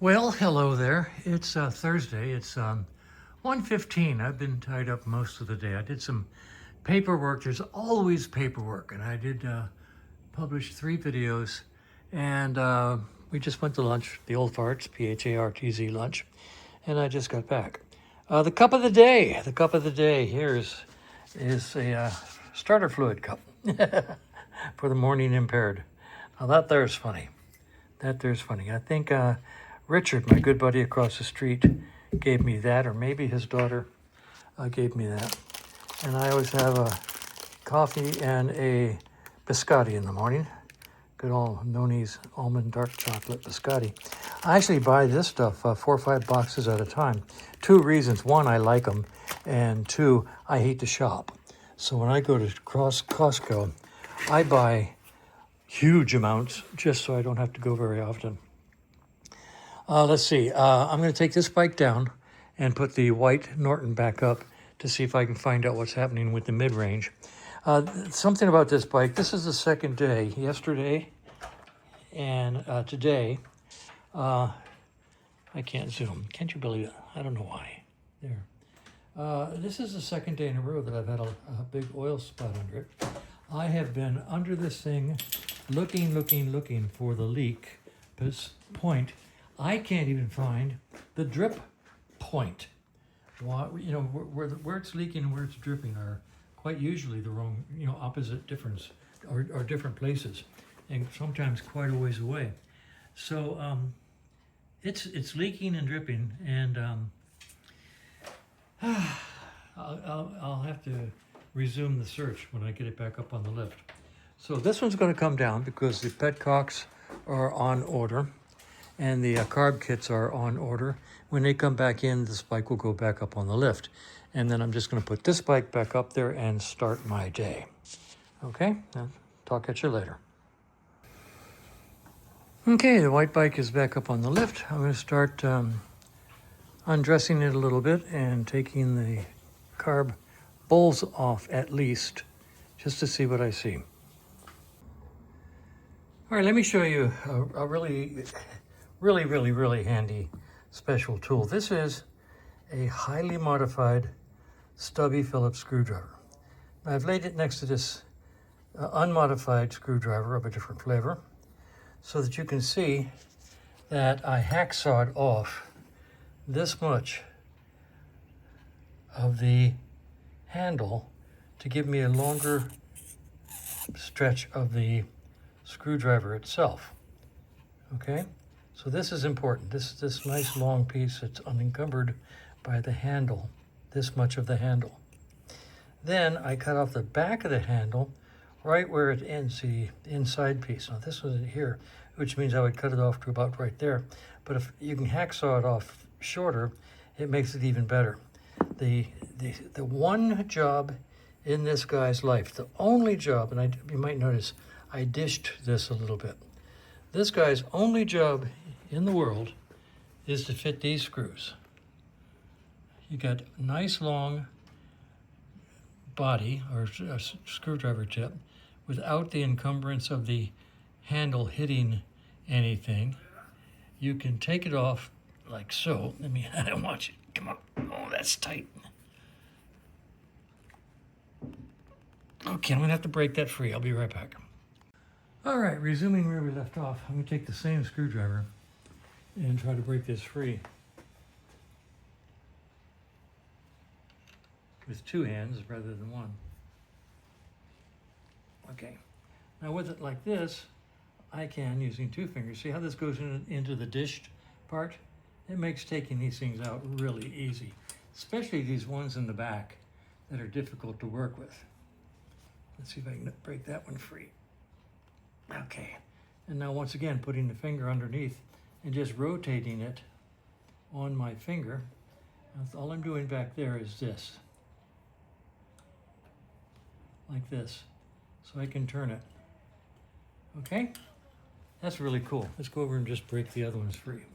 Well, hello there. It's Thursday. It's 1:15. I've been tied up most of the day. I did some paperwork. There's always paperwork, and I did publish 3 videos, and we just went to lunch, the old farts, PHARTZ lunch, and I just got back. The cup of the day. The cup of the day here is a starter fluid cup for the morning impaired. Now that there's funny. I think Richard, my good buddy across the street, gave me that, or maybe his daughter gave me that. And I always have a coffee and a biscotti in the morning. Good old Noni's almond dark chocolate biscotti. I actually buy this stuff 4 or 5 boxes at a time. 2 reasons. 1, I like them. And 2, I hate to shop. So when I go to Costco, I buy huge amounts just so I don't have to go very often. Let's see. I'm going to take this bike down and put the white Norton back up to see if I can find out what's happening with the mid-range. Something about this bike. This is the second day. Yesterday and today. I can't zoom. Can't you believe it? I don't know why. There. This is the second day in a row that I've had a big oil spot under it. I have been under this thing looking for the leak point. I can't even find the drip point. Where it's leaking and where it's dripping are quite usually the wrong, opposite difference or different places, and sometimes quite a ways away. So it's leaking and dripping, and I'll have to resume the search when I get it back up on the lift. So this one's going to come down because the petcocks are on order and the carb kits are on order. When they come back in, this bike will go back up on the lift. And then I'm just going to put this bike back up there and start my day. Okay, I'll talk at you later. Okay, the white bike is back up on the lift. I'm going to start undressing it a little bit and taking the carb bowls off at least, just to see what I see. All right, let me show you a really handy special tool. This is a highly modified stubby Phillips screwdriver. Now, I've laid it next to this unmodified screwdriver of a different flavor so that you can see that I hacksawed off this much of the handle to give me a longer stretch of the screwdriver itself. Okay, so this is important. This nice long piece that's unencumbered by the handle, this much of the handle. Then I cut off the back of the handle right where it ends, the inside piece. Now this was here, which means I would cut it off to about right there. But if you can hacksaw it off shorter, it makes it even better. The one job in this guy's life, the only job, and you might notice I dished this a little bit. This guy's only job in the world is to fit these screws. You got nice long body or a screwdriver tip without the encumbrance of the handle hitting anything. You can take it off like so. I watch it. Come on. Oh, that's tight. Okay, I'm gonna have to break that free. I'll be right back. All right, resuming where we left off, I'm gonna take the same screwdriver and try to break this free with 2 hands rather than 1. Okay, now with it like this, I can, using 2 fingers, see how this goes into the dished part? It makes taking these things out really easy, especially these ones in the back that are difficult to work with. Let's see if I can break that one free. Okay, and now once again, putting the finger underneath and just rotating it on my finger. That's all I'm doing back there is this, like this, so I can turn it. Okay, that's really cool. Let's go over and just break the other ones free.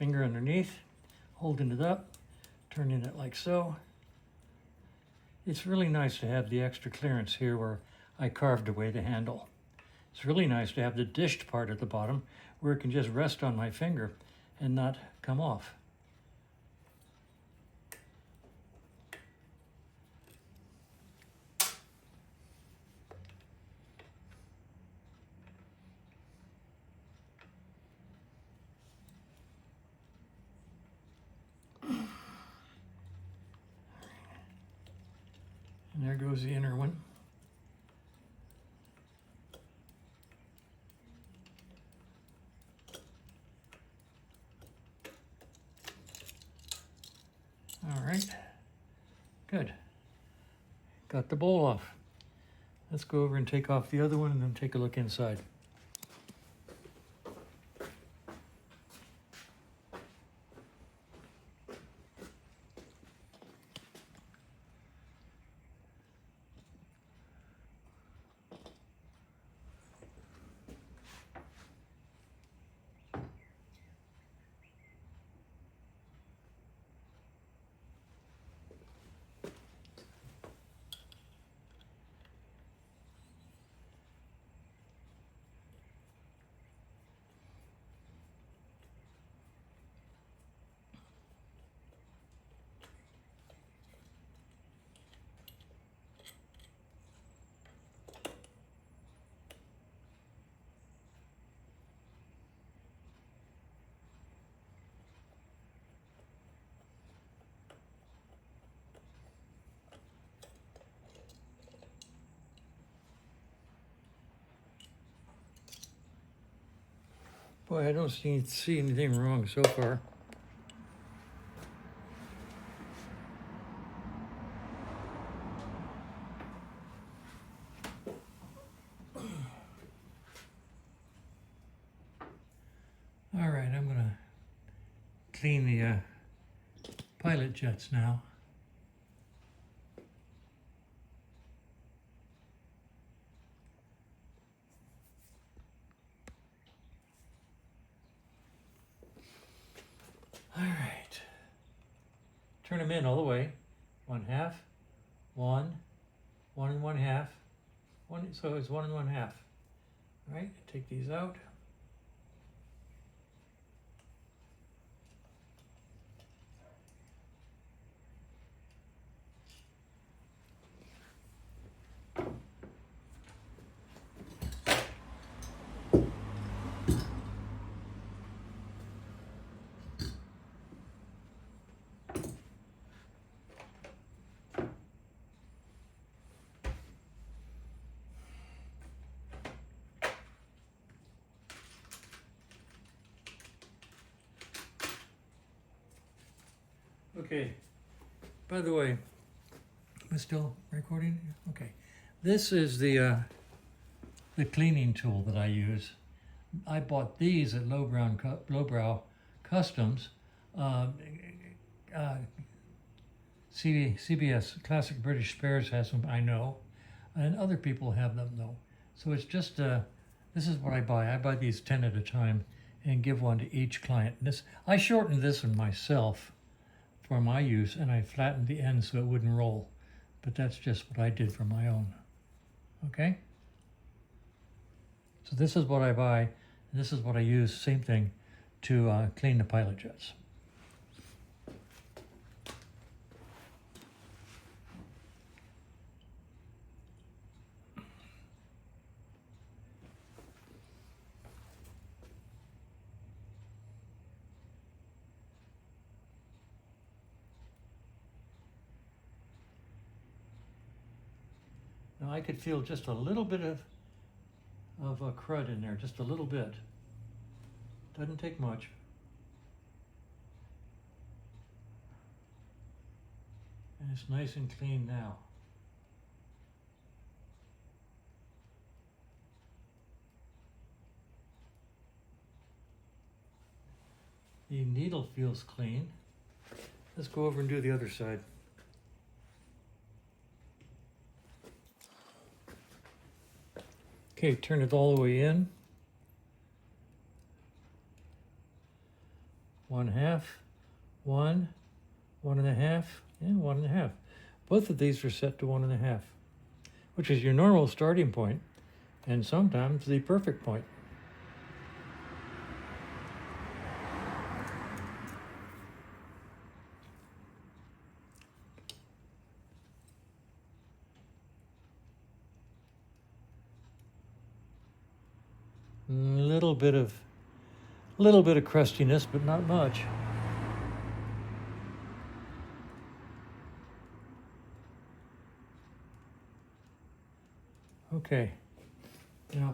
finger underneath, holding it up, turning it like so. It's really nice to have the extra clearance here where I carved away the handle. It's really nice to have the dished part at the bottom where it can just rest on my finger and not come off. And there goes the inner one. All right, good. Got the bowl off. Let's go over and take off the other one and then take a look inside. Boy, I don't see anything wrong so far. All right, I'm gonna clean the pilot jets now. All right, turn them in all the way. 1/2, 1, 1 1/2, 1. So it's 1 1/2. All right, take these out. Okay, by the way, we're still recording? Okay. This is the cleaning tool that I use. I bought these at Lowbrow Customs. CBS, Classic British Spares, has them, I know, and other people have them though. So it's just, this is what I buy. I buy these 10 at a time and give one to each client. I shortened this one myself for my use, and I flattened the end so it wouldn't roll. But that's just what I did for my own. Okay? So this is what I buy, and this is what I use, same thing, to clean the pilot jets. Now I could feel just a little bit of crud in there, just a little bit. Doesn't take much. And it's nice and clean now. The needle feels clean. Let's go over and do the other side. Okay, turn it all the way in. 1/2, 1, 1.5, and 1.5. Both of these are set to 1.5, which is your normal starting point and sometimes the perfect point. Little bit of crustiness, but not much. Okay, now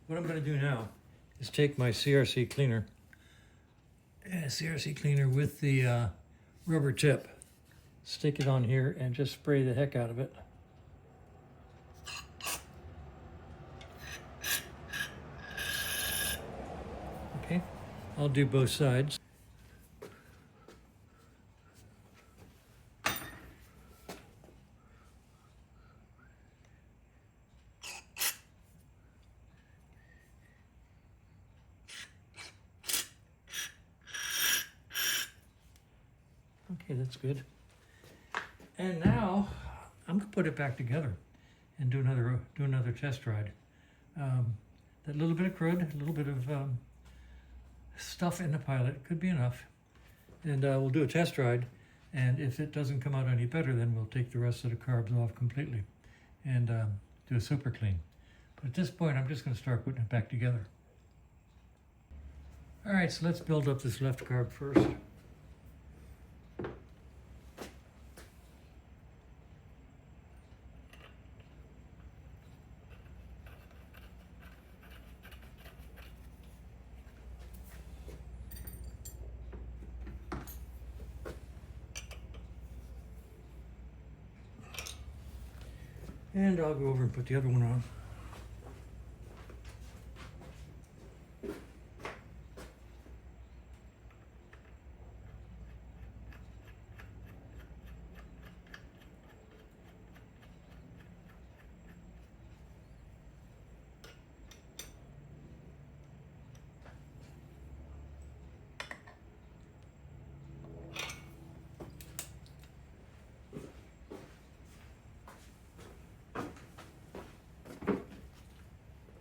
what I'm going to do now is take my CRC cleaner, with the rubber tip, stick it on here and just spray the heck out of it. Okay, I'll do both sides. Okay, that's good. And now I'm gonna put it back together and do another test ride. That little bit of crud, a little bit of stuff in the pilot could be enough. And we'll do a test ride. And if it doesn't come out any better, then we'll take the rest of the carbs off completely and do a super clean. But at this point, I'm just gonna start putting it back together. All right, so let's build up this left carb first. And I'll go over and put the other one on.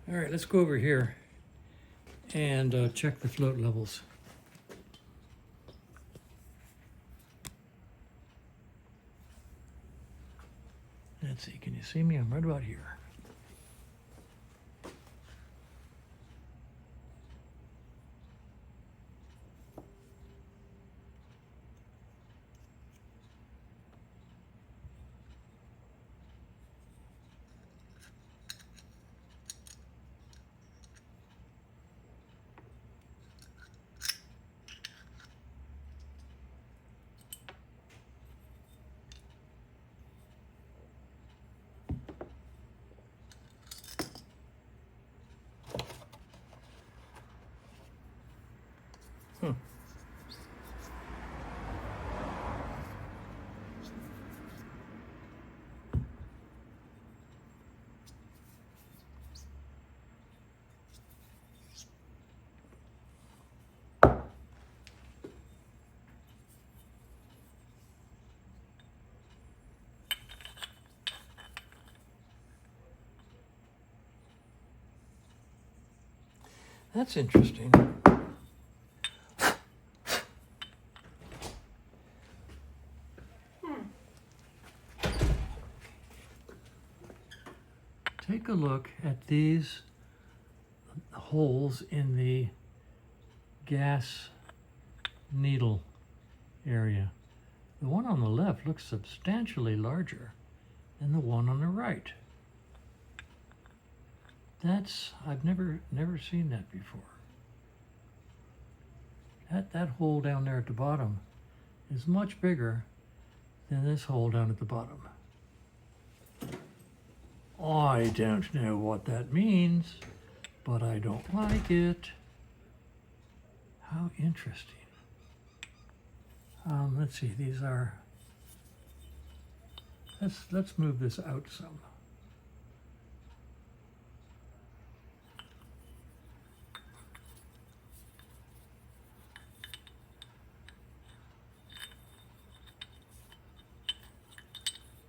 All right, let's go over here and check the float levels. Let's see, can you see me? I'm right about here. That's interesting. Take a look at these holes in the gas needle area. The one on the left looks substantially larger than the one on the right. I've never seen that before. That hole down there at the bottom is much bigger than this hole down at the bottom. I don't know what that means, but I don't like it. How interesting. Let's see, Let's move this out some.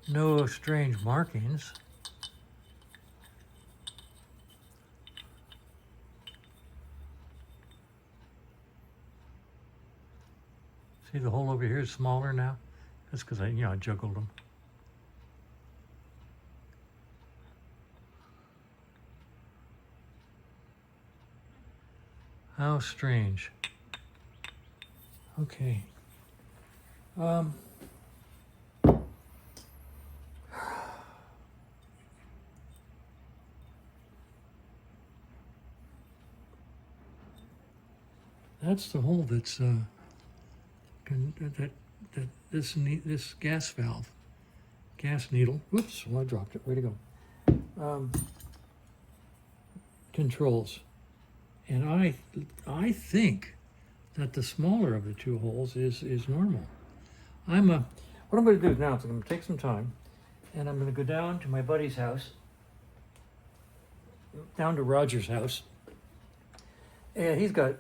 No strange markings. See, the hole over here is smaller now. That's because I juggled them. How strange. Okay. That's the hole that's this gas valve, gas needle. Whoops! Well, I dropped it. Way to go. Controls, and I think that the smaller of the two holes is normal. What I'm going to do now is I'm going to take some time, and I'm going to go down to my buddy's house, down to Roger's house, and he's got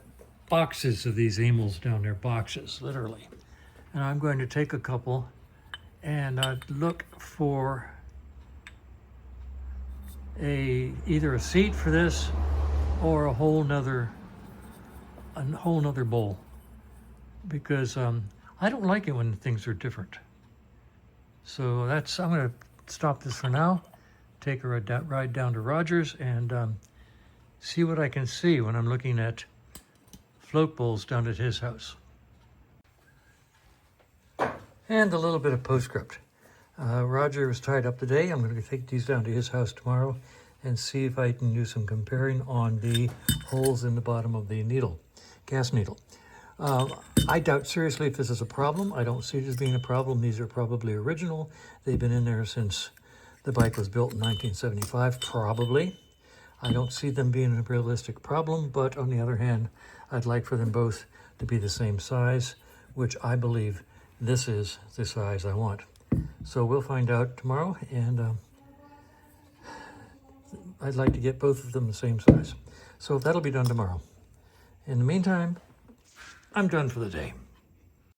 boxes of these amyls down there, boxes, literally. And I'm going to take a couple and look for either a seat for this or a whole nother bowl, because I don't like it when things are different. So I'm going to stop this for now, take a ride down to Roger's, and see what I can see when I'm looking at float bowls down at his house. And a little bit of postscript. Roger was tied up today. I'm going to take these down to his house tomorrow and see if I can do some comparing on the holes in the bottom of the needle, gas needle. I doubt seriously if this is a problem. I don't see it as being a problem. These are probably original. They've been in there since the bike was built in 1975, probably. I don't see them being a realistic problem, but on the other hand, I'd like for them both to be the same size, which I believe this is the size I want. So we'll find out tomorrow, and I'd like to get both of them the same size. So that'll be done tomorrow. In the meantime, I'm done for the day.